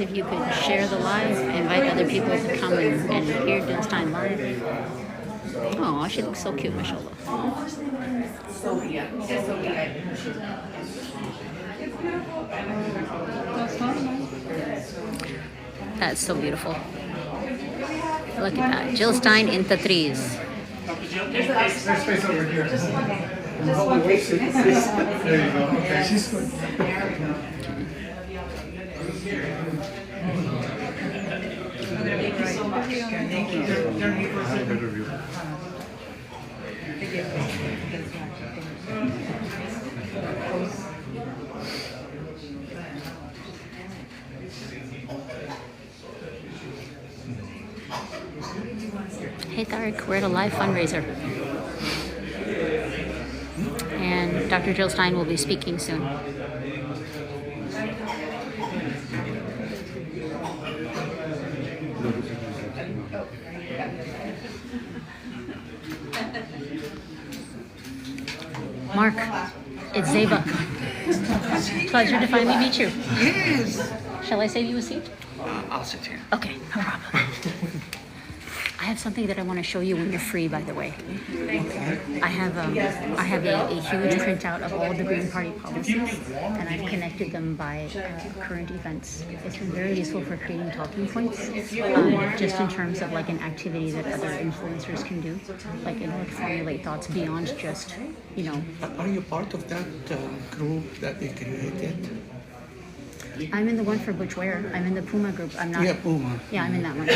please, if you could share the live, invite other people to come and hear Jill Stein live. Oh, she looks so cute, mashallah. That's so beautiful. Look at that. Jill Stein in Tatreez. There's space over here. Just one case. There you go. Okay. She's good. Thank you so much. Thank you. Hey Tariq, we're at a live fundraiser. And Dr. Jill Stein will be speaking soon. Mark, it's Zeba. Pleasure to finally meet you. Yes. Shall I save you a seat? I'll sit here. Okay, no problem. I have something that I want to show you when you're free, by the way. I have a huge printout of all the Green Party policies, and I've connected them by current events. It's been very useful for creating talking points, just in terms of like an activity that other influencers can do, like in order to formulate thoughts beyond just, you know. Are you part of that group that they created? I'm in the one for Butch Ware. I'm in the Puma group. I'm not. Yeah, Puma. Yeah, I'm in that one.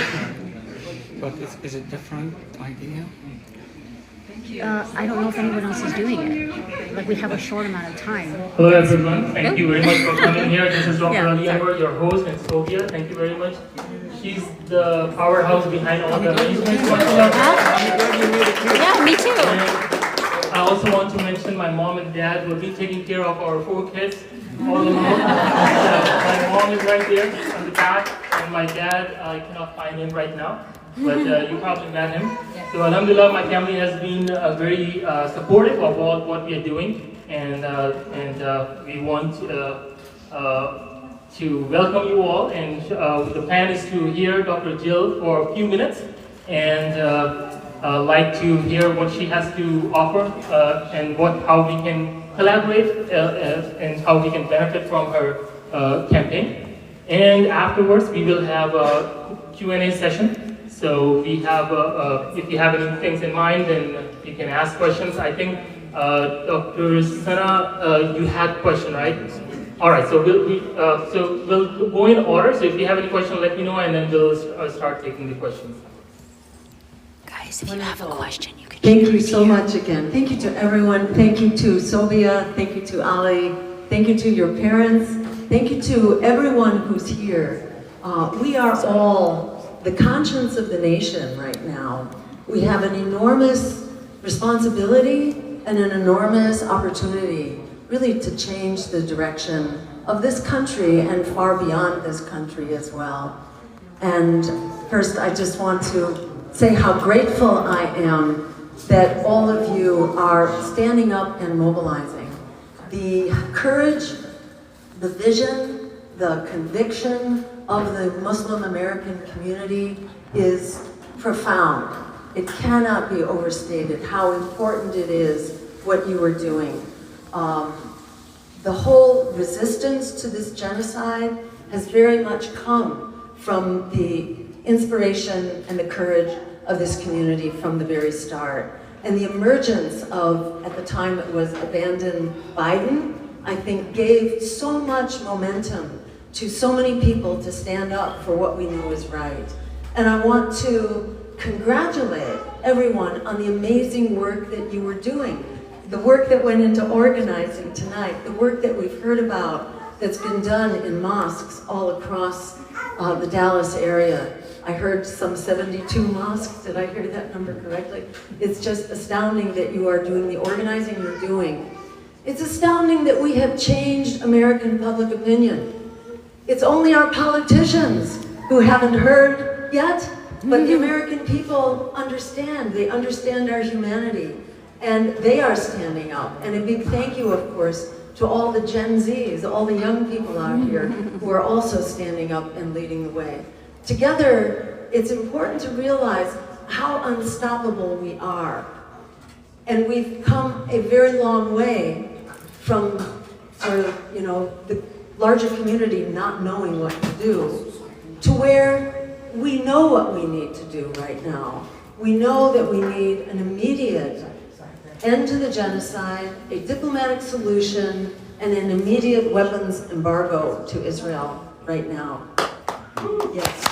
But is it different idea? I don't know if anyone else is doing it. Like, we have a short amount of time. Hello everyone, thank you very much for coming here. This is Dr. Yeah, Ali sorry. Anwar, your host, and Sobia. Thank you very much. She's the powerhouse behind all the arrangements. Yeah, me too. And I also want to mention my mom and dad will be taking care of our 4 kids all along. My mom is right there on the back, and my dad, I cannot find him right now, but you probably met him. So alhamdulillah, my family has been very supportive of what we are doing, and we want to welcome you all. And the plan is to hear Dr. Jill for a few minutes, and like to hear what she has to offer, and how we can collaborate, and how we can benefit from her campaign. And afterwards, we will have a Q&A session. So we have, if you have any things in mind, then you can ask questions. I think Dr. Sana, you had a question, right? All right. So we'll go in order. So if you have any question, let me know, and then we'll start taking the questions. Guys, if you have a question, you can. Thank you so much again. Thank you to everyone. Thank you to Sobia. Thank you to Ali. Thank you to your parents. Thank you to everyone who's here. We are all the conscience of the nation right now. We have an enormous responsibility and an enormous opportunity really to change the direction of this country and far beyond this country as well. And first, I just want to say how grateful I am that all of you are standing up and mobilizing. The courage, the vision, the conviction of the Muslim American community is profound. It cannot be overstated how important it is what you are doing. The whole resistance to this genocide has very much come from the inspiration and the courage of this community from the very start. And the emergence of, at the time it was abandoned Biden, I think gave so much momentum to so many people to stand up for what we know is right. And I want to congratulate everyone on the amazing work that you were doing. The work that went into organizing tonight, the work that we've heard about that's been done in mosques all across the Dallas area. I heard some 72 mosques, did I hear that number correctly? It's just astounding that you are doing the organizing you're doing. It's astounding that we have changed American public opinion. It's only our politicians who haven't heard yet, but the American people understand. They understand our humanity, and they are standing up. And a big thank you, of course, to all the Gen Zs, all the young people out here who are also standing up and leading the way. Together, it's important to realize how unstoppable we are. And we've come a very long way from sort of, the larger community not knowing what to do, to where we know what we need to do right now. We know that we need an immediate end to the genocide, a diplomatic solution, and an immediate weapons embargo to Israel right now. Yes.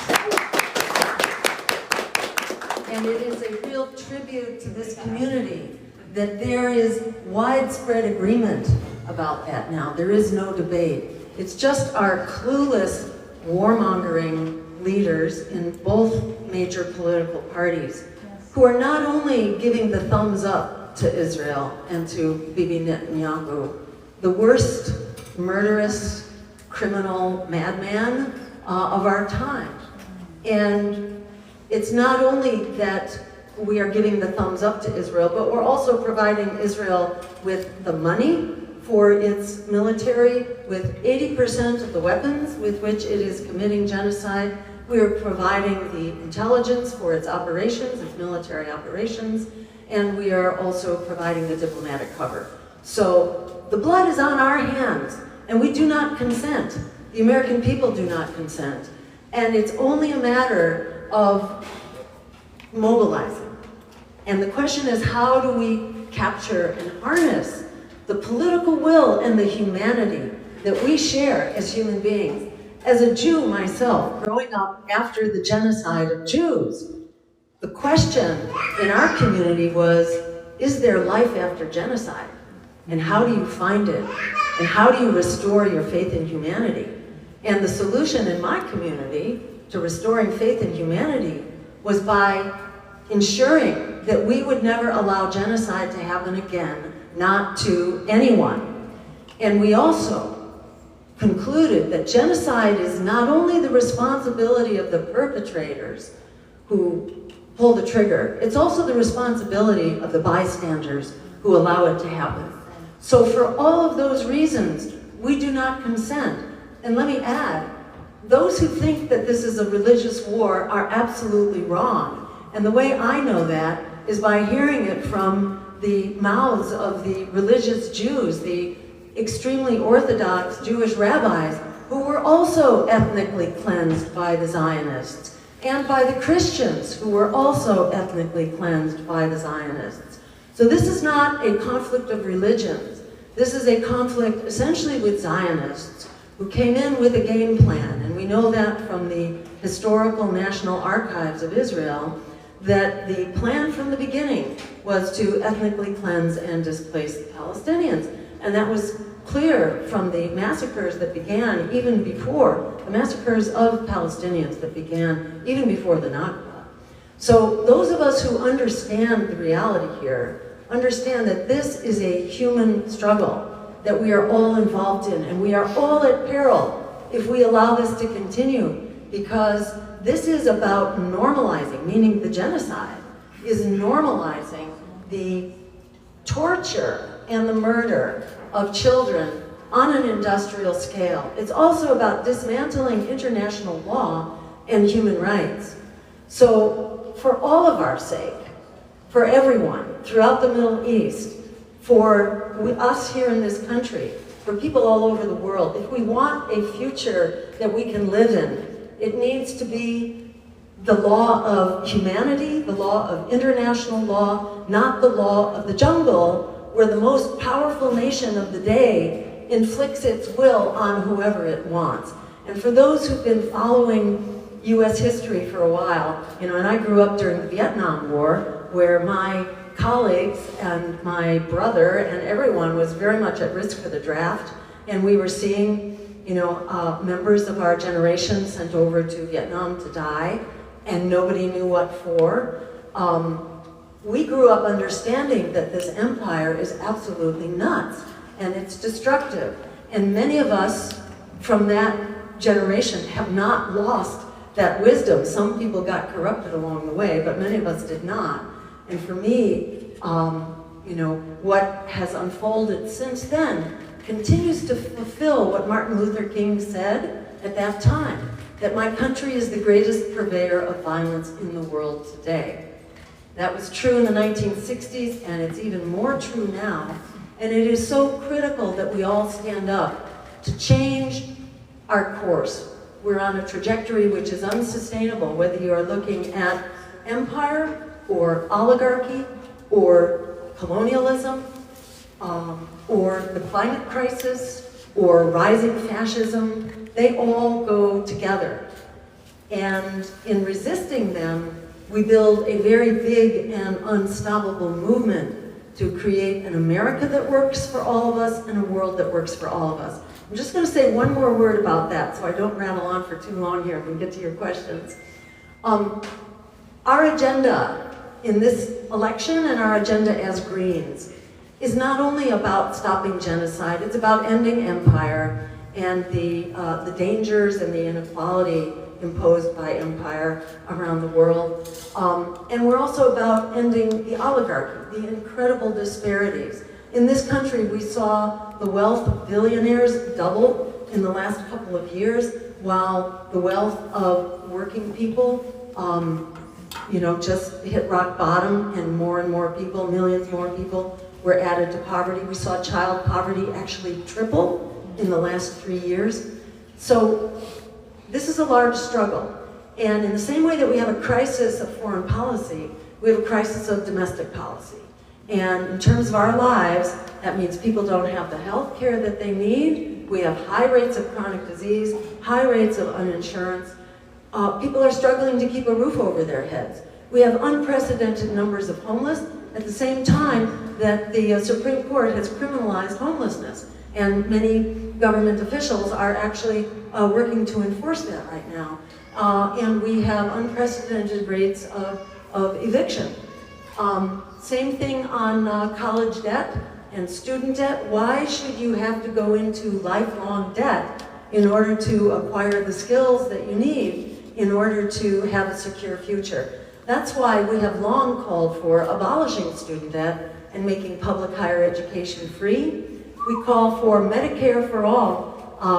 And it is a real tribute to this community that there is widespread agreement about that now. There is no debate. It's just our clueless warmongering leaders in both major political parties who are not only giving the thumbs up to Israel and to Bibi Netanyahu, the worst murderous, criminal madman of our time. And it's not only that we are giving the thumbs up to Israel, but we're also providing Israel with the money for its military, with 80% of the weapons with which it is committing genocide. We are providing the intelligence for its operations, its military operations, and we are also providing the diplomatic cover. So the blood is on our hands, and we do not consent. The American people do not consent. And it's only a matter of mobilizing. And the question is, how do we capture and harness the political will and the humanity that we share as human beings? As a Jew myself, growing up after the genocide of Jews, the question in our community was, is there life after genocide? And how do you find it? And how do you restore your faith in humanity? And the solution in my community to restoring faith in humanity was by ensuring that we would never allow genocide to happen again, not to anyone. And we also concluded that genocide is not only the responsibility of the perpetrators who pull the trigger, it's also the responsibility of the bystanders who allow it to happen. So for all of those reasons, we do not consent. And let me add, those who think that this is a religious war are absolutely wrong. And the way I know that is by hearing it from the mouths of the religious Jews, the extremely Orthodox Jewish rabbis, who were also ethnically cleansed by the Zionists, and by the Christians, who were also ethnically cleansed by the Zionists. So this is not a conflict of religions. This is a conflict essentially with Zionists, who came in with a game plan. And we know that from the historical National Archives of Israel, that the plan from the beginning was to ethnically cleanse and displace the Palestinians. And that was clear from the massacres that began even before, the massacres of Palestinians that began even before the Nakba. So those of us who understand the reality here, understand that this is a human struggle that we are all involved in, and we are all at peril if we allow this to continue, because this is about normalizing, meaning the genocide is normalizing the torture and the murder of children on an industrial scale. It's also about dismantling international law and human rights. So for all of our sake, for everyone throughout the Middle East, for us here in this country, for people all over the world, if we want a future that we can live in, it needs to be the law of humanity, the law of international law, not the law of the jungle, where the most powerful nation of the day inflicts its will on whoever it wants. And for those who've been following US history for a while, and I grew up during the Vietnam War, where my colleagues and my brother and everyone was very much at risk for the draft, and we were seeing members of our generation sent over to Vietnam to die, and nobody knew what for. We grew up understanding that this empire is absolutely nuts, and it's destructive. And many of us from that generation have not lost that wisdom. Some people got corrupted along the way, but many of us did not. And for me, what has unfolded since then continues to fulfill what Martin Luther King said at that time, that my country is the greatest purveyor of violence in the world today. That was true in the 1960s, and it's even more true now. And it is so critical that we all stand up to change our course. We're on a trajectory which is unsustainable, whether you are looking at empire or oligarchy or colonialism or the climate crisis or rising fascism. They all go together. And in resisting them, we build a very big and unstoppable movement to create an America that works for all of us and a world that works for all of us. I'm just going to say one more word about that so I don't rattle on for too long here and we get to your questions. Our agenda in this election and our agenda as Greens is not only about stopping genocide, it's about ending empire and the dangers and the inequality imposed by empire around the world. And we're also about ending the oligarchy, the incredible disparities. In this country, we saw the wealth of billionaires double in the last couple of years, while the wealth of working people, just hit rock bottom, and more people, millions more people, were added to poverty. We saw child poverty actually triple in the last 3 years. So this is a large struggle. And in the same way that we have a crisis of foreign policy, we have a crisis of domestic policy. And in terms of our lives, that means people don't have the health care that they need. We have high rates of chronic disease, high rates of uninsurance. People are struggling to keep a roof over their heads. We have unprecedented numbers of homeless at the same time that the Supreme Court has criminalized homelessness. And many government officials are actually working to enforce that right now. And we have unprecedented rates of eviction. Same thing on college debt and student debt. Why should you have to go into lifelong debt in order to acquire the skills that you need in order to have a secure future? That's why we have long called for abolishing student debt and making public higher education free. We call for Medicare for all,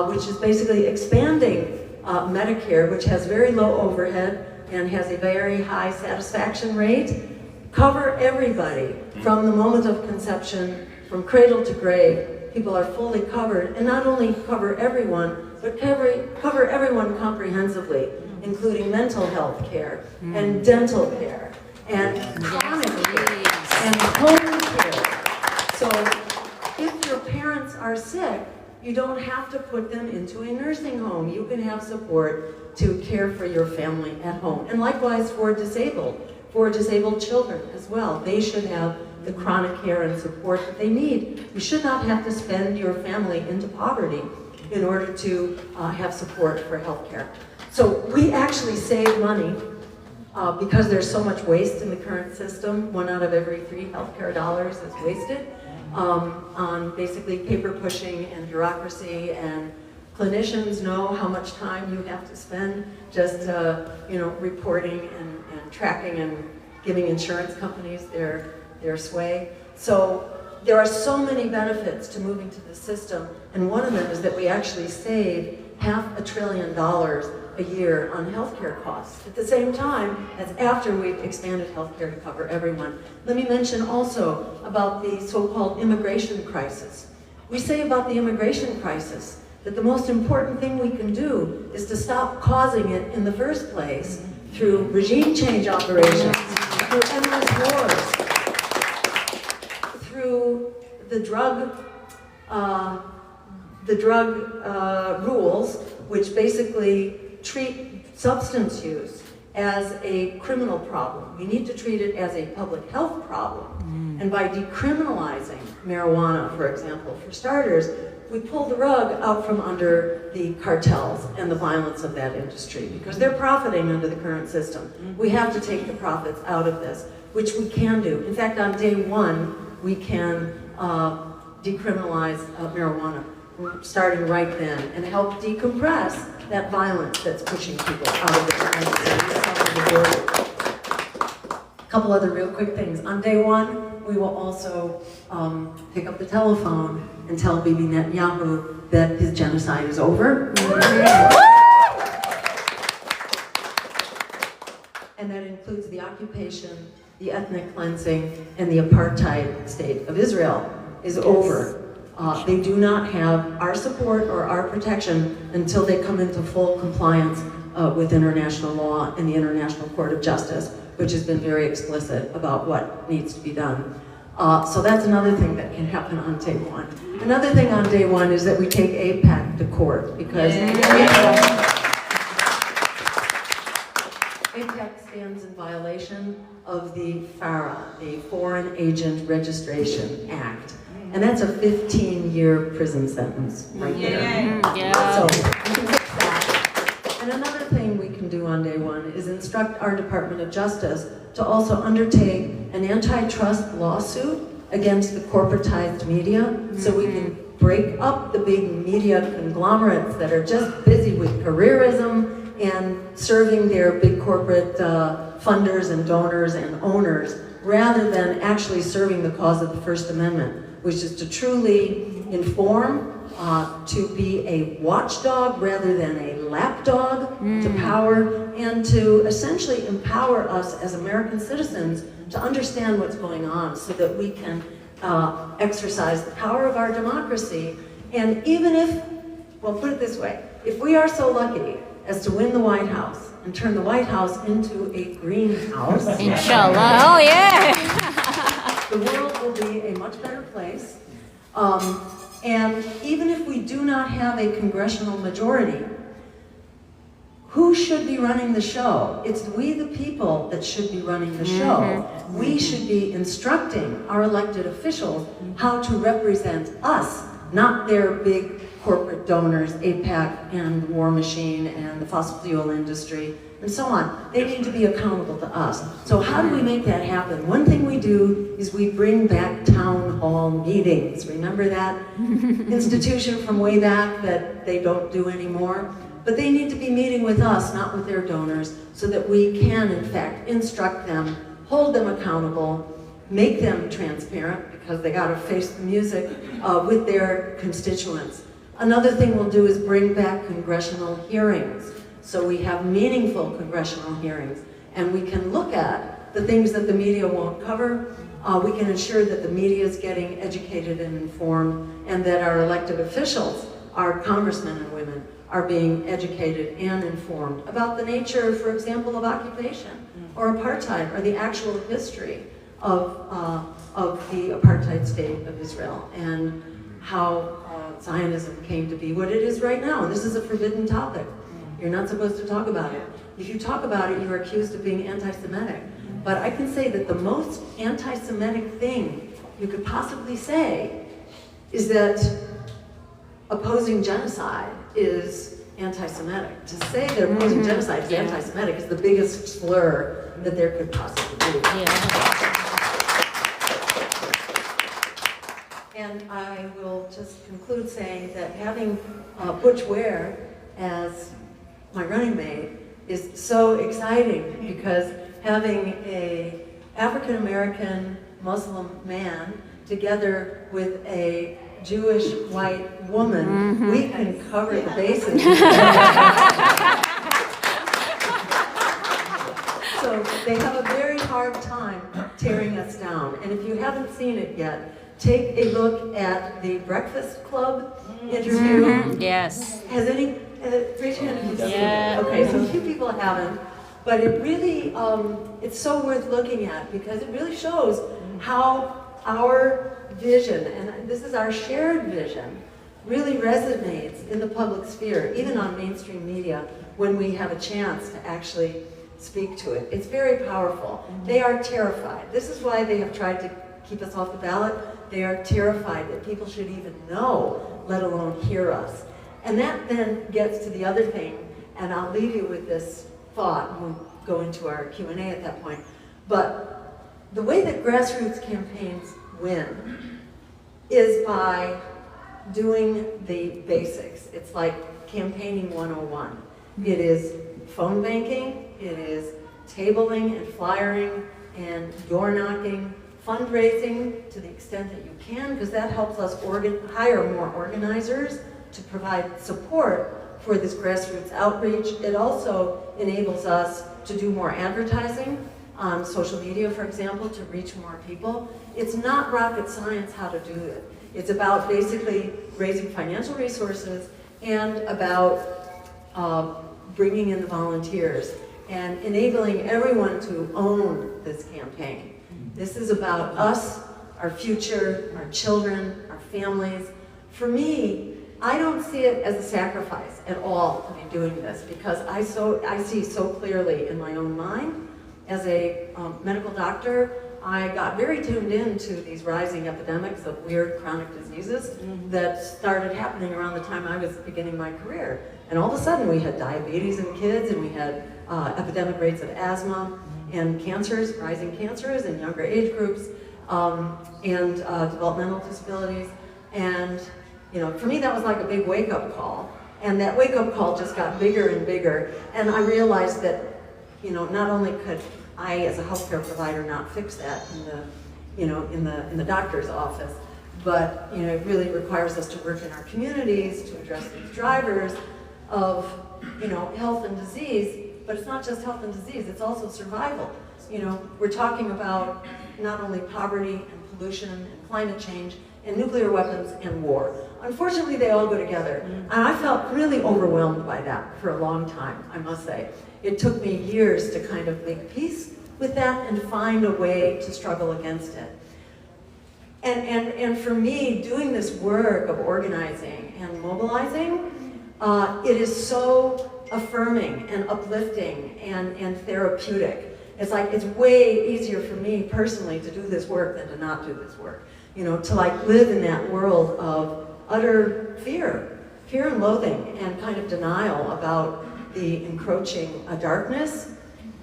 which is basically expanding Medicare, which has very low overhead and has a very high satisfaction rate. Cover everybody from the moment of conception, from cradle to grave. People are fully covered, and not only cover everyone, but cover everyone comprehensively, including mental health care and dental care and chronic care and home care. So if your parents are sick, you don't have to put them into a nursing home. You can have support to care for your family at home. And likewise for disabled children as well. They should have the chronic care and support that they need. You should not have to spend your family into poverty in order to have support for health care. So we actually save money because there's so much waste in the current system. 1 out of every 3 healthcare dollars is wasted on basically paper pushing and bureaucracy, and clinicians know how much time you have to spend just reporting and tracking and giving insurance companies their sway. So there are so many benefits to moving to the system, and one of them is that we actually save $500 billion a year on healthcare costs. At the same time, as after we've expanded healthcare to cover everyone. Let me mention also about the so-called immigration crisis. We say about the immigration crisis that the most important thing we can do is to stop causing it in the first place through regime change operations, through endless wars, through the drug rules, which basically treat substance use as a criminal problem. We need to treat it as a public health problem. And by decriminalizing marijuana, for example, for starters, we pull the rug out from under the cartels and the violence of that industry, because they're profiting under the current system. We have to take the profits out of this, which we can do. In fact, on day 1, we can decriminalize marijuana, starting right then, and help decompress that violence that's pushing people out of the border. A couple other real quick things. On day 1, we will also pick up the telephone and tell Bibi Netanyahu that his genocide is over. And that includes the occupation, the ethnic cleansing, and the apartheid state of Israel is over. They do not have our support or our protection until they come into full compliance with international law and the International Court of Justice, which has been very explicit about what needs to be done. So that's another thing that can happen on day one. Another thing on day one is that we take AIPAC to court, because AIPAC stands in violation of the FARA, the Foreign Agent Registration Act. And that's a 15-year prison sentence right there. So we can fix that. And another thing we can do on day one is instruct our Department of Justice to also undertake an antitrust lawsuit against the corporatized media, so we can break up the big media conglomerates that are just busy with careerism and serving their big corporate funders and donors and owners, rather than actually serving the cause of the First Amendment, which is to truly inform, to be a watchdog rather than a lapdog to power, and to essentially empower us as American citizens to understand what's going on so that we can exercise the power of our democracy. And even if, well, put it this way, if we are so lucky as to win the White House and turn the White House into a greenhouse, Inshallah. Oh, yeah. the world will be a much better place. And even if we do not have a congressional majority, who should be running the show? It's we, the people, that should be running the show. We should be instructing our elected officials how to represent us, not their big corporate donors, AIPAC and the war machine and the fossil fuel industry, and so on. They need to be accountable to us. So how do we make that happen? One thing we do is we bring back town hall meetings. Remember that institution from way back that they don't do anymore? But they need to be meeting with us, not with their donors, so that we can, in fact, instruct them, hold them accountable, make them transparent, because they gotta face the music with their constituents. Another thing we'll do is bring back congressional hearings. So we have meaningful congressional hearings, and we can look at the things that the media won't cover. We can ensure that the media is getting educated and informed, and that our elected officials, our congressmen and women, are being educated and informed about the nature, for example, of occupation, or apartheid, or the actual history of the apartheid state of Israel, and how Zionism came to be what it is right now. This is a forbidden topic. You're not supposed to talk about it. If you talk about it, you're accused of being anti-Semitic. But I can say that the most anti-Semitic thing you could possibly say is that opposing genocide is anti-Semitic. To say that opposing genocide is anti-Semitic is the biggest slur that there could possibly be. And I will just conclude saying that having Butch Ware as my running mate is so exciting, because having a African-American Muslim man together with a Jewish white woman, we can cover the bases. So they have a very hard time tearing us down. And if you haven't seen it yet, take a look at the Breakfast Club interview. Yes. Has any, raise your hand if you've seen Yeah. it. Okay, so a few people haven't, but it really, it's so worth looking at, because it really shows how our vision, and this is our shared vision, really resonates in the public sphere, even on mainstream media, when we have a chance to actually speak to it. It's very powerful. They are terrified. This is why they have tried to keep us off the ballot. They are terrified that people should even know, let alone hear us. And that then gets to the other thing, and I'll leave you with this thought, and we'll go into our Q&A at that point. But the way that grassroots campaigns win is by doing the basics. It's like campaigning 101. It is phone banking, it is tabling and flyering and door knocking fundraising to the extent that you can, because that helps us hire more organizers to provide support for this grassroots outreach. It also enables us to do more advertising on social media, for example, to reach more people. It's not rocket science how to do it. It's about basically raising financial resources and about bringing in the volunteers and enabling everyone to own this campaign. This is about us, our future, our children, our families. For me, I don't see it as a sacrifice at all to be doing this, because I see so clearly in my own mind. As a medical doctor, I got very tuned in to these rising epidemics of weird chronic diseases that started happening around the time I was beginning my career. And all of a sudden we had diabetes in kids, and we had epidemic rates of asthma and cancers, rising cancers in younger age groups, and developmental disabilities. And for me that was like a big wake-up call. And that wake-up call just got bigger and bigger. And I realized that not only could I, as a healthcare provider, not fix that in the doctor's office, but it really requires us to work in our communities to address these drivers of health and disease. But it's not just health and disease; it's also survival. We're talking about not only poverty and pollution and climate change and nuclear weapons and war. Unfortunately, they all go together, and I felt really overwhelmed by that for a long time, I must say. It took me years to kind of make peace with that and find a way to struggle against it. And for me, doing this work of organizing and mobilizing, it is so affirming and uplifting and therapeutic. It's like, it's way easier for me personally to do this work than to not do this work. To like live in that world of utter fear and loathing and kind of denial about the encroaching darkness.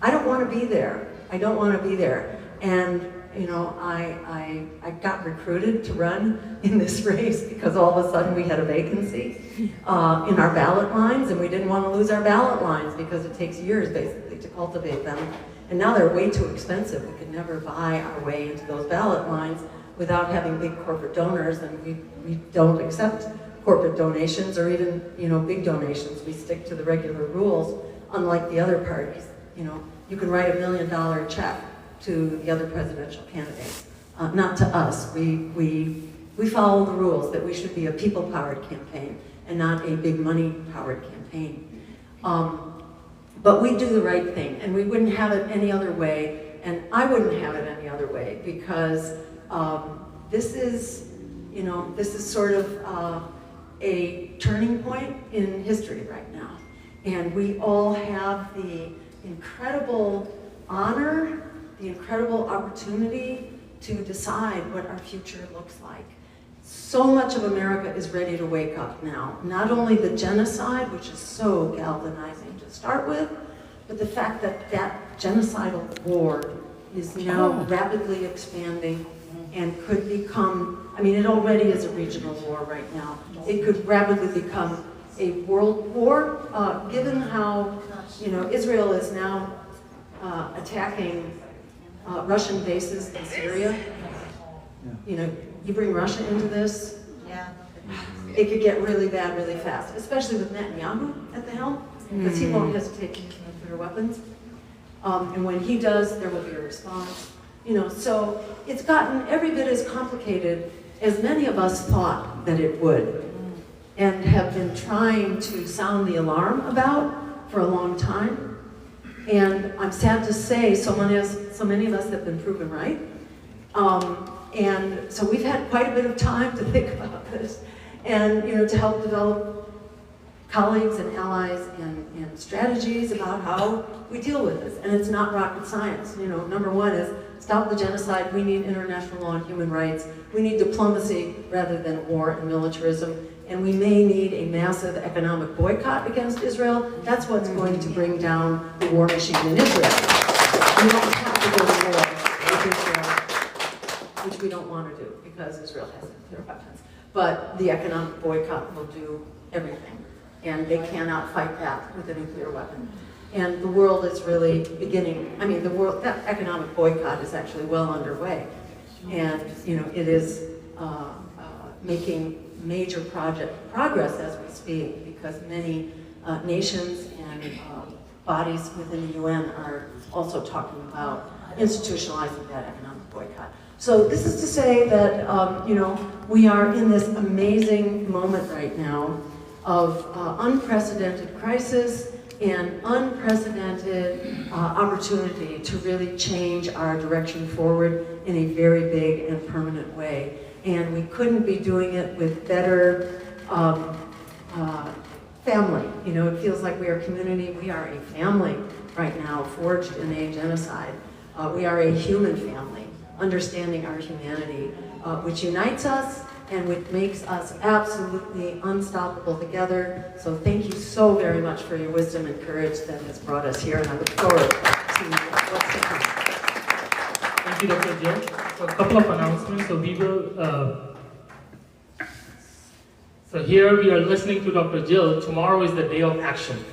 I don't want to be there. I don't want to be there. And I got recruited to run in this race because all of a sudden we had a vacancy in our ballot lines, and we didn't want to lose our ballot lines because it takes years basically to cultivate them. And now they're way too expensive. We could never buy our way into those ballot lines without having big corporate donors, and we don't accept corporate donations or even big donations. We stick to the regular rules, unlike the other parties. You can write $1 million check to the other presidential candidates, not to us. We follow the rules that we should be a people-powered campaign and not a big money-powered campaign. But we do the right thing, and we wouldn't have it any other way, and I wouldn't have it any other way, because this is sort of a turning point in history right now. And we all have the incredible honor, the incredible opportunity to decide what our future looks like. So much of America is ready to wake up now. Not only the genocide, which is so galvanizing to start with, but the fact that that genocidal war is now rapidly expanding and could become, it already is a regional war right now. It could rapidly become a world war, given how, Israel is now attacking Russian bases in Syria. You bring Russia into this, it could get really bad really fast, especially with Netanyahu at the helm, because he won't hesitate to use nuclear weapons. And when he does, there will be a response. So it's gotten every bit as complicated as many of us thought that it would, and have been trying to sound the alarm about for a long time. And I'm sad to say so many of us have been proven right. And so we've had quite a bit of time to think about this, and to help develop colleagues and allies and strategies about how we deal with this. And it's not rocket science. Number one is stop the genocide. We need international law and human rights. We need diplomacy rather than war and militarism. And we may need a massive economic boycott against Israel. That's what's going to bring down the war machine in Israel. We don't have to go to war with Israel, which we don't want to do because Israel has nuclear weapons. But the economic boycott will do everything. And they cannot fight that with a nuclear weapon. And the world is really beginning, that economic boycott is actually well underway. And it is making major progress as we speak, because many nations and bodies within the UN are also talking about institutionalizing that economic boycott. So this is to say that we are in this amazing moment right now of unprecedented crisis and unprecedented opportunity to really change our direction forward in a very big and permanent way. And we couldn't be doing it with better family. It feels like we are a community. We are a family right now, forged in a genocide. We are a human family, understanding our humanity, which unites us and which makes us absolutely unstoppable together. So thank you so very much for your wisdom and courage that has brought us here, and I look forward to what's to come. Thank you, Dr. Jill. So a couple of announcements. So we will. So here we are listening to Dr. Jill. Tomorrow is the day of action.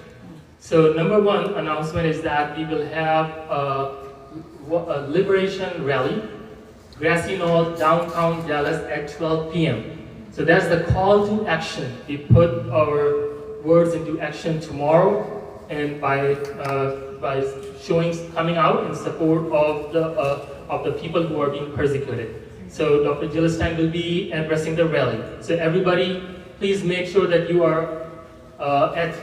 So number one announcement is that we will have a liberation rally, Grassy Knoll, downtown Dallas at 12 p.m. So that's the call to action. We put our words into action tomorrow, and by showing coming out in support of the people who are being persecuted. So Dr. Jill Stein will be addressing the rally. So everybody, please make sure that you are at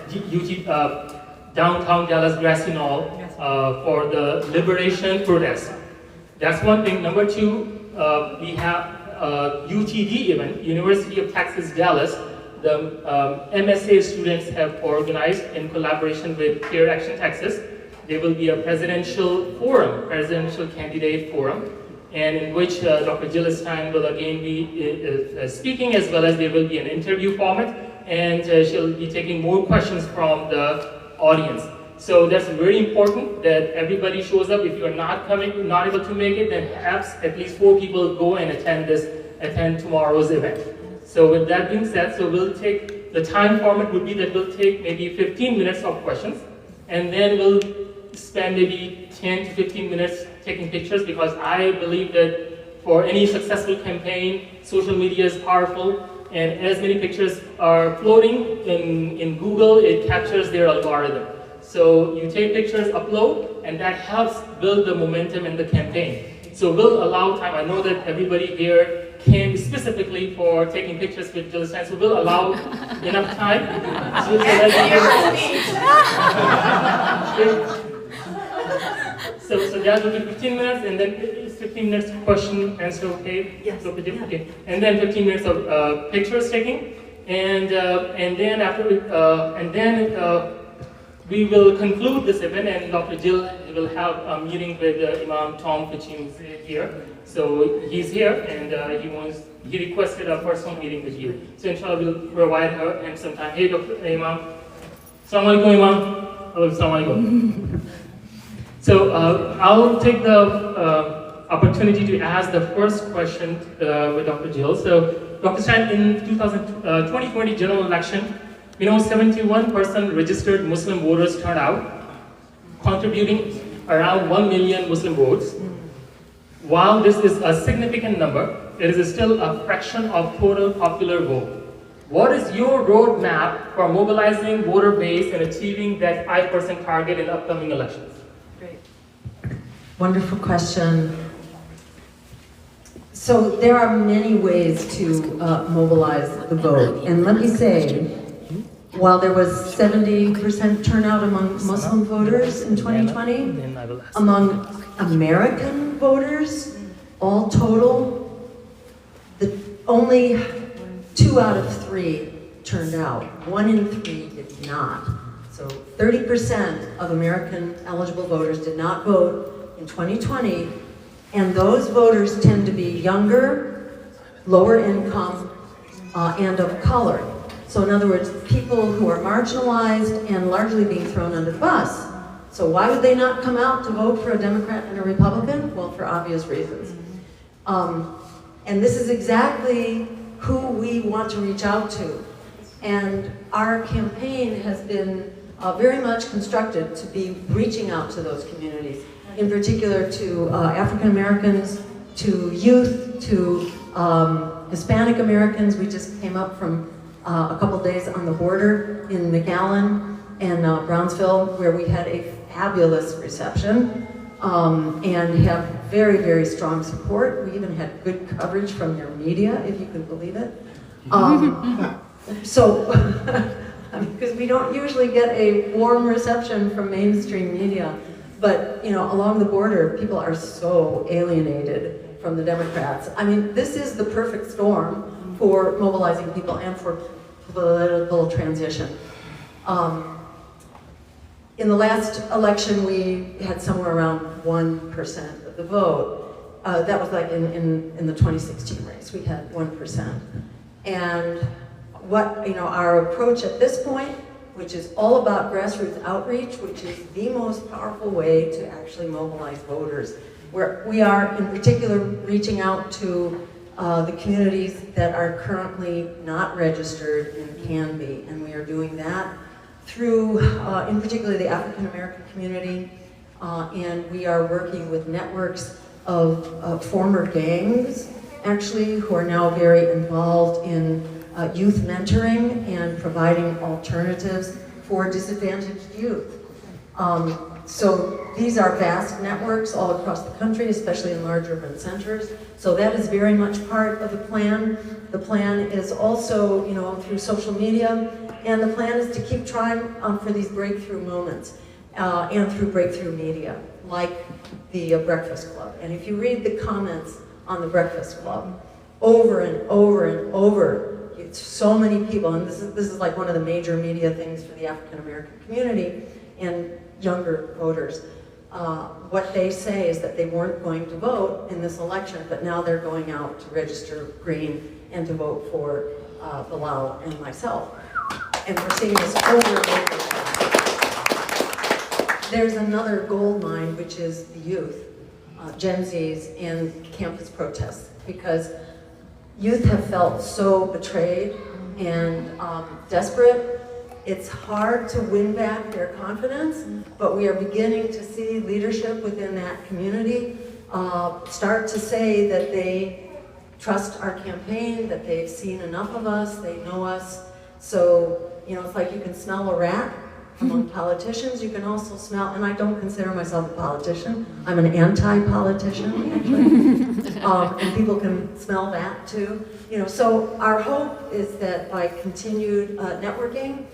downtown Dallas Grassy Knoll for the liberation protest. That's one thing. Number two, we have UTD event, University of Texas Dallas. The MSA students have organized in collaboration with Care Action Texas. There will be a presidential forum, presidential candidate forum, and in which Dr. Jill Stein will again be speaking, as well as there will be an interview format, and she'll be taking more questions from the audience. So that's very important that everybody shows up. If you're not able to make it, then perhaps at least 4 people go and attend tomorrow's event. So with that being said, so we'll take, the time format would be that we'll take maybe 15 minutes of questions, and then we'll spend maybe 10 to 15 minutes taking pictures, because I believe that for any successful campaign, social media is powerful, and as many pictures are floating in Google, it captures their algorithm. So you take pictures, upload, and that helps build the momentum in the campaign. So we'll allow time. I know that everybody here came specifically for taking pictures with Jill Stein, so we'll allow enough time. So that will be 15 minutes, and then 15 minutes question answer. Okay. Yes. Okay. And then 15 minutes of pictures taking, and then after we will conclude this event, and Dr. Jill will have a meeting with Imam Tom Fitching here. So he's here, and he requested a personal meeting with you. So inshallah we'll provide him some time. Hey, Dr. Imam. Assalamu alaikum, Imam. Hello, assalamu alaikum. So I'll take the opportunity to ask the first question with Dr. Jill. So Dr. Stein, in 2020 general election, 71% registered Muslim voters turned out, contributing around 1 million Muslim votes. While this is a significant number, it is still a fraction of total popular vote. What is your roadmap for mobilizing voter base and achieving that 5% target in upcoming elections? Great. Wonderful question. So there are many ways to mobilize the vote. And let me say, while there was 70% turnout among Muslim voters in 2020, among American voters, all total, only 2 out of 3 turned out. 1 in 3 did not. So 30% of American eligible voters did not vote in 2020, and those voters tend to be younger, lower income, and of color. So in other words, people who are marginalized and largely being thrown under the bus. So why would they not come out to vote for a Democrat and a Republican? Well, for obvious reasons. And this is exactly who we want to reach out to. And our campaign has been very much constructed to be reaching out to those communities, in particular to African Americans, to youth, to Hispanic Americans. We just came up from a couple days on the border in McAllen and Brownsville, where we had a fabulous reception and have very, very strong support. We even had good coverage from their media, if you can believe it. So, because we don't usually get a warm reception from mainstream media, but you know, along the border, people are so alienated from the Democrats. I mean, this is the perfect storm for mobilizing people and for political transition. In the last election, we had somewhere around 1% of the vote. That was like in the 2016 race, we had 1%. And what, you know, our approach at this point, which is all about grassroots outreach, which is the most powerful way to actually mobilize voters. We are in particular reaching out to the communities that are currently not registered and can be, and we are doing that through, in particular, the African American community, and we are working with networks of former gangs, actually, who are now very involved in youth mentoring and providing alternatives for disadvantaged youth. So these are vast networks all across the country, especially in large urban centers. So that is very much part of the plan. The plan is also, you know, through social media, and the plan is to keep trying for these breakthrough moments and through breakthrough media, like the Breakfast Club. And if you read the comments on the Breakfast Club, over and over and over, it's so many people, and this is like one of the major media things for the African American community and younger voters. What they say is that they weren't going to vote in this election, but now they're going out to register green and to vote for Bilal and myself. And we're seeing this over and over again. There's another gold mine, which is the youth, Gen Zs, and campus protests, because youth have felt so betrayed and desperate. It's hard to win back their confidence, but we are beginning to see leadership within that community start to say that they trust our campaign, that they've seen enough of us, they know us. So, you know, it's like you can smell a rat among politicians. You can also smell, and I don't consider myself a politician, I'm an anti-politician, actually. And people can smell that too. You know, so our hope is that by continued networking,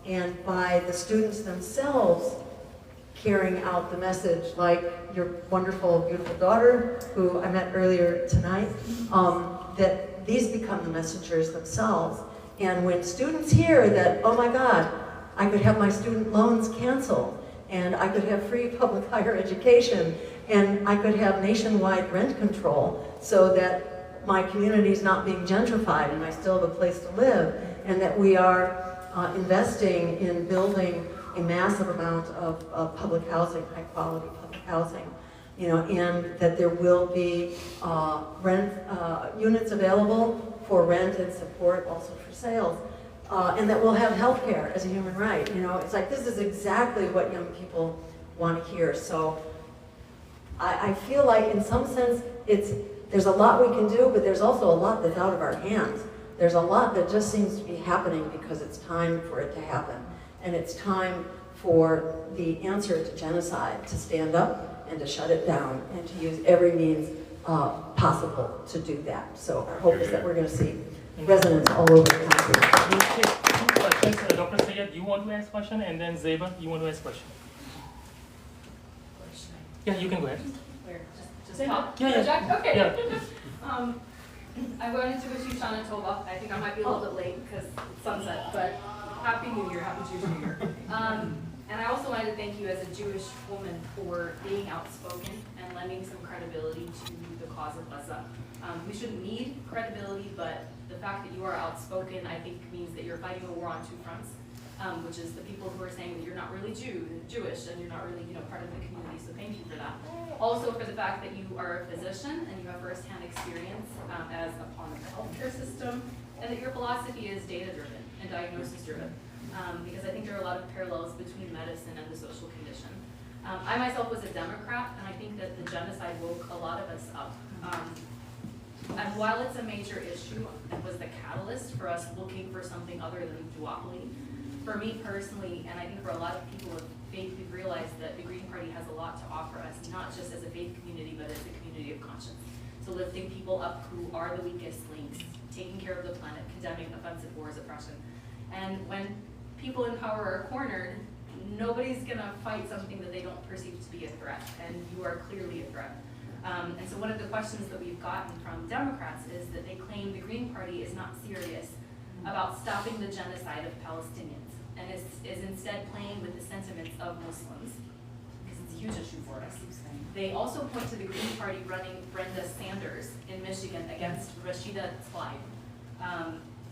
and by the students themselves carrying out the message, like your wonderful, beautiful daughter, who I met earlier tonight, that these become the messengers themselves. And when students hear that, oh my God, I could have my student loans canceled, and I could have free public higher education, and I could have nationwide rent control so that my community is not being gentrified and I still have a place to live, and that we are investing in building a massive amount of public housing, high quality public housing, you know, and that there will be rent units available for rent and support, also for sales, and that we'll have health care as a human right. You know, it's like, this is exactly what young people want to hear. So I feel like in some sense there's a lot we can do, but there's also a lot that's out of our hands. There's a lot that just seems to be happening because it's time for it to happen. And it's time for the answer to genocide to stand up and to shut it down and to use every means possible to do that. So our hope is that we're going to see resonance all over the country. We'll take 2 questions. Dr. Sayed, you want to ask a question? And then Zeba, you want to ask a question? Yeah, you can go ahead. Where? Just talk? Yeah, yeah. Project? Okay. Yeah. I wanted to wish you Shana Tova. I think I might be a little bit late because it's sunset, but Happy New Year, Happy Jewish New Year. And I also wanted to thank you as a Jewish woman for being outspoken and lending some credibility to the cause of Gaza. We shouldn't need credibility, but the fact that you are outspoken, I think, means that you're fighting a war on 2 fronts, which is the people who are saying that you're not really Jewish, and you're not really, part of the community. So thank you for that. Also for the fact that you are a physician and you have firsthand experience as a part of the healthcare system, and that your philosophy is data-driven and diagnosis-driven, because I think there are a lot of parallels between medicine and the social condition. I myself was a Democrat, and I think that the genocide woke a lot of us up. And while it's a major issue, it was the catalyst for us looking for something other than duopoly. For me personally, and I think for a lot of people of faith, we've realized that the Green Party has a lot to offer us, not just as a faith community, but as a community of conscience. So lifting people up who are the weakest links, taking care of the planet, condemning offensive wars, oppression. And when people in power are cornered, nobody's gonna fight something that they don't perceive to be a threat, and you are clearly a threat. And so one of the questions that we've gotten from Democrats is that they claim the Green Party is not serious about stopping the genocide of Palestinians, and is instead playing with the sentiments of Muslims, because it's a huge issue for us. They also point to the Green Party running Brenda Sanders in Michigan against Rashida Tlaib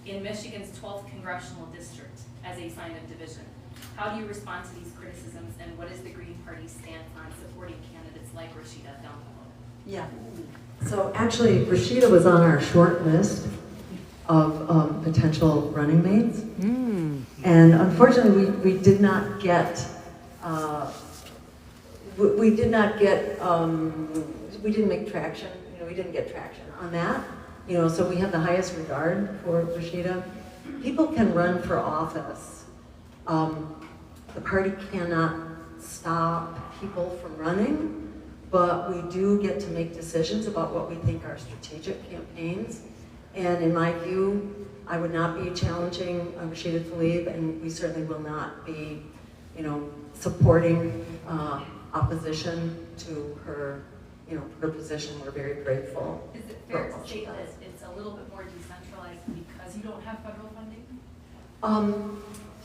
in Michigan's 12th congressional district as a sign of division. How do you respond to these criticisms, and what is the Green Party's stance on supporting candidates like Rashida down the road? Yeah. So actually, Rashida was on our short list of potential running mates. And unfortunately, we did not get, we didn't make traction, we didn't get traction on that. So we have the highest regard for Rashida. People can run for office. The party cannot stop people from running, but we do get to make decisions about what we think are strategic campaigns. And in my view, I would not be challenging Rashida Tlaib, and we certainly will not be, supporting opposition to her, her position. We're very grateful. Is it fair to say that it's a little bit more decentralized because you don't have federal funding?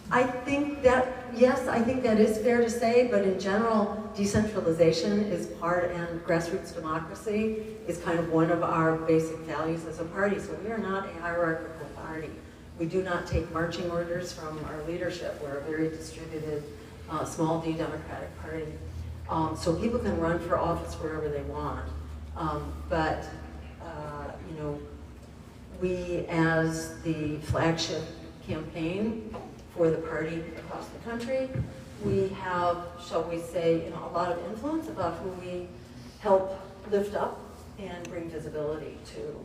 I think that, yes, I think that is fair to say, but in general, decentralization is part, and grassroots democracy is kind of one of our basic values as a party. So we are not a hierarchical party. We do not take marching orders from our leadership. We're a very distributed, small d democratic party. So people can run for office wherever they want. But we, as the flagship campaign for the party across the country, we have, shall we say, a lot of influence about who we help lift up and bring visibility to.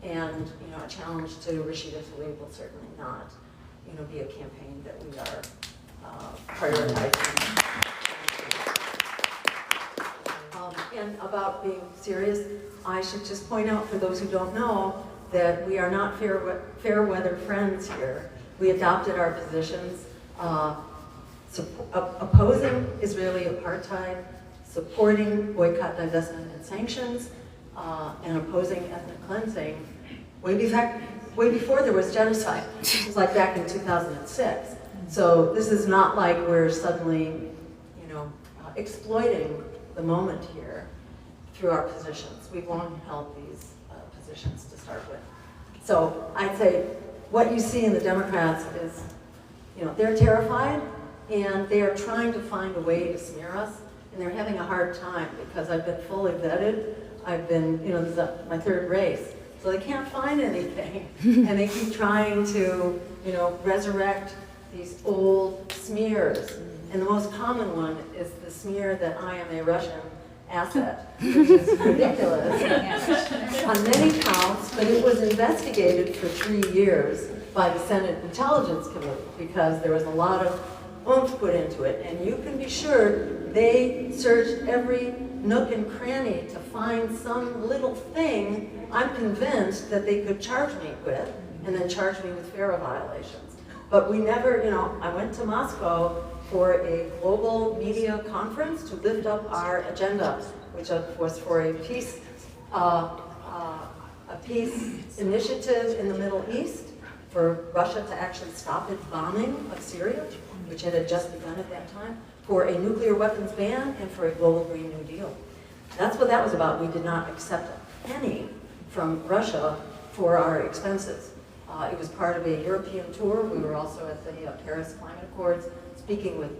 And a challenge to Rashida Tlaib will certainly not, be a campaign that we are prioritizing. And about being serious, I should just point out for those who don't know that we are not fair weather friends here. We adopted our positions opposing Israeli apartheid, supporting boycott, divestment, and sanctions, and opposing ethnic cleansing way before there was genocide. It was like back in 2006. So this is not like we're suddenly, exploiting the moment here through our positions. We've long held these positions to start with. So I'd say what you see in the Democrats is, they're terrified and they are trying to find a way to smear us, and they're having a hard time because I've been fully vetted. I've been, this is my third race, so they can't find anything, and they keep trying to, resurrect these old smears. And the most common one is the smear that I am a Russian asset, which is ridiculous on many counts, but it was investigated for 3 years by the Senate Intelligence Committee because there was a lot of oomph put into it. And you can be sure they searched every nook and cranny to find some little thing I'm convinced that they could charge me with, and then charge me with FARA violations. But we never, I went to Moscow for a global media conference to lift up our agenda, which was for a peace initiative in the Middle East for Russia to actually stop its bombing of Syria, which it had just begun at that time, for a nuclear weapons ban, and for a global Green New Deal. That's what that was about. We did not accept a penny from Russia for our expenses. It was part of a European tour. We were also at the Paris Climate Accords speaking with,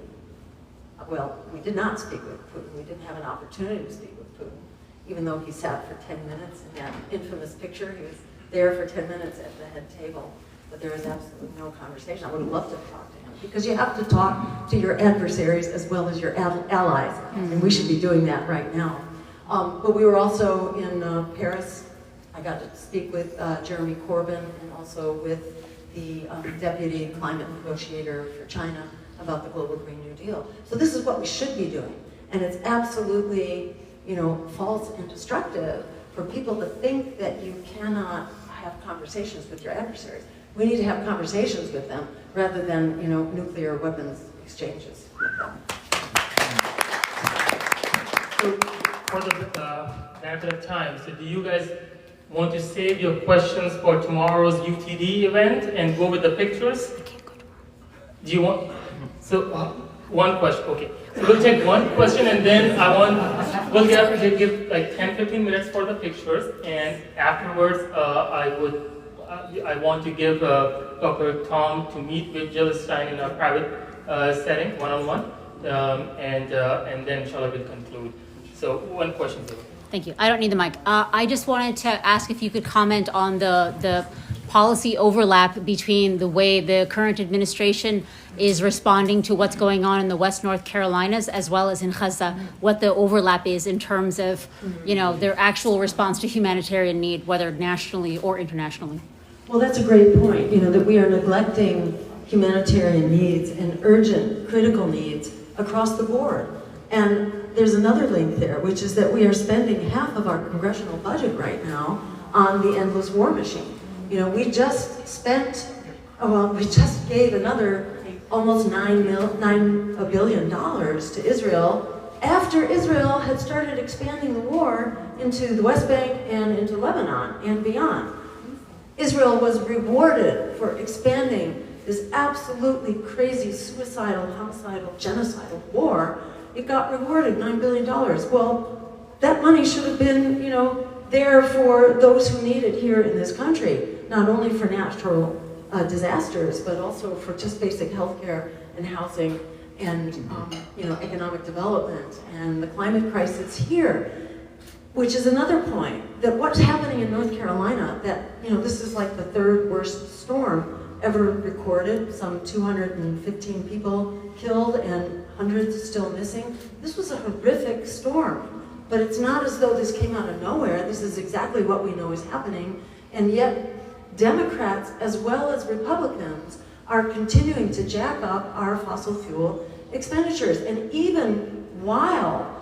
well, we did not speak with Putin. We didn't have an opportunity to speak with Putin, even though he sat for 10 minutes in that infamous picture. He was there for 10 minutes at the head table, but there was absolutely no conversation. I would have loved to talk to him. because you have to talk to your adversaries as well as your allies, and we should be doing that right now. But we were also in Paris. I got to speak with Jeremy Corbyn and also with the deputy climate negotiator for China about the global Green New Deal. So this is what we should be doing, and it's absolutely, false and destructive for people to think that you cannot have conversations with your adversaries. We need to have conversations with them rather than, nuclear weapons exchanges. So for the benefit of time, so do you guys want to save your questions for tomorrow's UTD event and go with the pictures? Do you want, so one question, okay. So we'll take one question and then we'll give like 10-15 minutes for the pictures, and afterwards I want to give Dr. Tom to meet with Jill Stein in a private setting, one-on-one, and then inshallah we'll conclude. So one question, Jill. Thank you. I don't need the mic. I just wanted to ask if you could comment on the policy overlap between the way the current administration is responding to what's going on in the West North Carolinas as well as in Gaza, what the overlap is in terms of, their actual response to humanitarian need, whether nationally or internationally. Well, that's a great point, that we are neglecting humanitarian needs and urgent, critical needs across the board. And there's another link there, which is that we are spending half of our congressional budget right now on the endless war machine. We just gave another almost $9 billion to Israel after Israel had started expanding the war into the West Bank and into Lebanon and beyond. Israel was rewarded for expanding this absolutely crazy, suicidal, homicidal, genocidal war. It got rewarded $9 billion. Well, that money should have been, there for those who need it here in this country, not only for natural disasters, but also for just basic healthcare and housing and, economic development and the climate crisis here, which is another point, that what's happening in North Carolina, that, this is like the third worst storm ever recorded, some 215 people killed and hundreds still missing. This was a horrific storm. But it's not as though this came out of nowhere. This is exactly what we know is happening. And yet, Democrats as well as Republicans are continuing to jack up our fossil fuel expenditures. And even while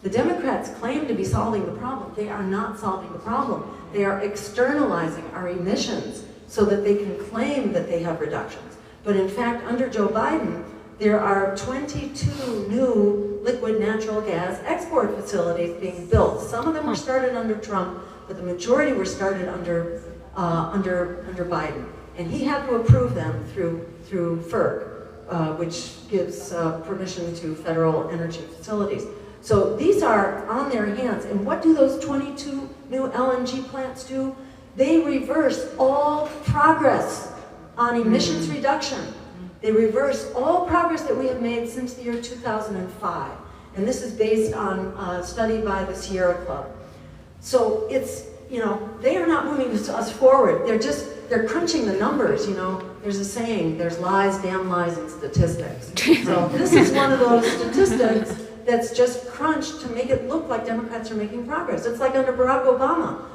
the Democrats claim to be solving the problem, they are not solving the problem. They are externalizing our emissions so that they can claim that they have reductions. But in fact, under Joe Biden, there are 22 new liquid natural gas export facilities being built. Some of them were started under Trump, but the majority were started under Biden. And he had to approve them through FERC, which gives permission to federal energy facilities. So these are on their hands. And what do those 22 new LNG plants do? They reverse all progress on emissions reduction. They reverse all progress that we have made since the year 2005. And this is based on a study by the Sierra Club. So it's, they are not moving us forward. They're crunching the numbers, There's a saying, there's lies, damn lies, and statistics. So this is one of those statistics that's just crunched to make it look like Democrats are making progress. It's like under Barack Obama.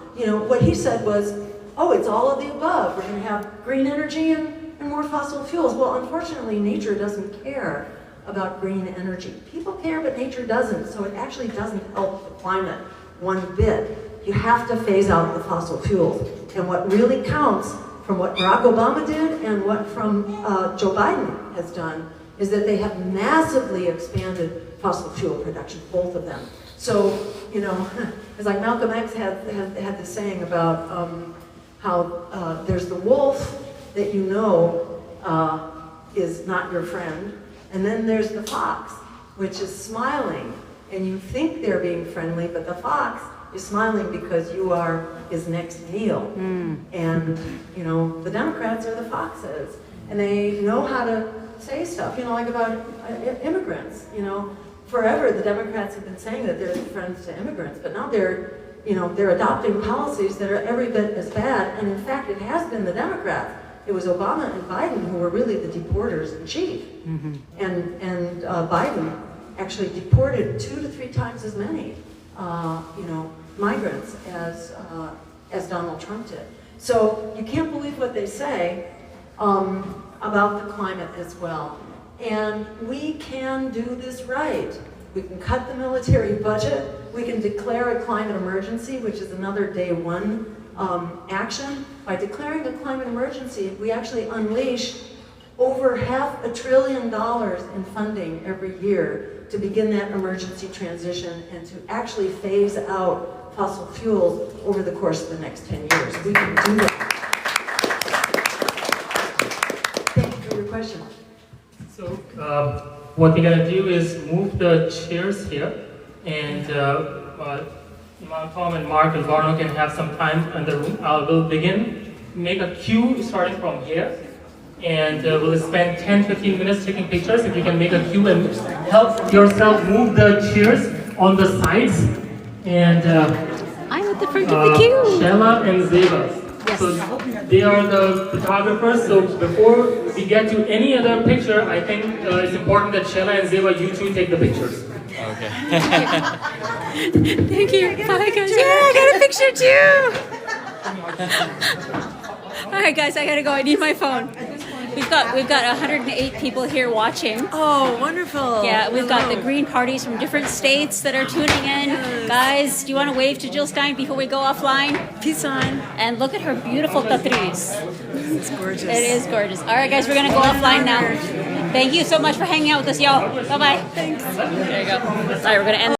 What he said was, oh, it's all of the above. We're going to have green energy and more fossil fuels. Well, unfortunately, nature doesn't care about green energy. People care, but nature doesn't, so it actually doesn't help the climate one bit. You have to phase out the fossil fuels. And what really counts from what Barack Obama did and what from Joe Biden has done is that they have massively expanded fossil fuel production, both of them. So, it's like Malcolm X had this saying about how there's the wolf that is not your friend, and then there's the fox, which is smiling, and you think they're being friendly, but the fox is smiling because you are his next meal. And, the Democrats are the foxes, and they know how to say stuff, like about immigrants, Forever, the Democrats have been saying that they're friends to immigrants, but now they're adopting policies that are every bit as bad, and in fact, it has been the Democrats. it was Obama and Biden who were really the deporters in chief. And Biden actually deported 2 to 3 times as many, migrants as Donald Trump did. So you can't believe what they say about the climate as well. And we can do this right. We can cut the military budget. We can declare a climate emergency, which is another day one action. By declaring a climate emergency, we actually unleash over $500 billion in funding every year to begin that emergency transition and to actually phase out fossil fuels over the course of the next 10 years. We can do that. Thank you for your question. So what we're gonna do is move the chairs here, and Imam Tom and Mark and Barno can have some time in the room. I will begin, make a queue starting from here, and we'll spend 10-15 minutes taking pictures. If you can make a queue and help yourself move the chairs on the sides, and I'm at the front of the queue. Shella and Zeba. Yes. So they are the photographers. So before we get to any other picture, I think it's important that Shella and Zeba, you two take the pictures. Okay. Thank you. Bye, guys. Yeah, I got a picture too. All right, guys, I gotta go. I need my phone. We've got 108 people here watching. Oh, wonderful. Yeah, we've got the green parties from different states that are tuning in. Guys, do you want to wave to Jill Stein before we go offline? Peace on. And look at her beautiful Tatreez. It's gorgeous. It is gorgeous. All right, guys, we're gonna go offline now. Thank you so much for hanging out with us, y'all. Bye-bye. Thanks. There you go. All right, we're gonna end.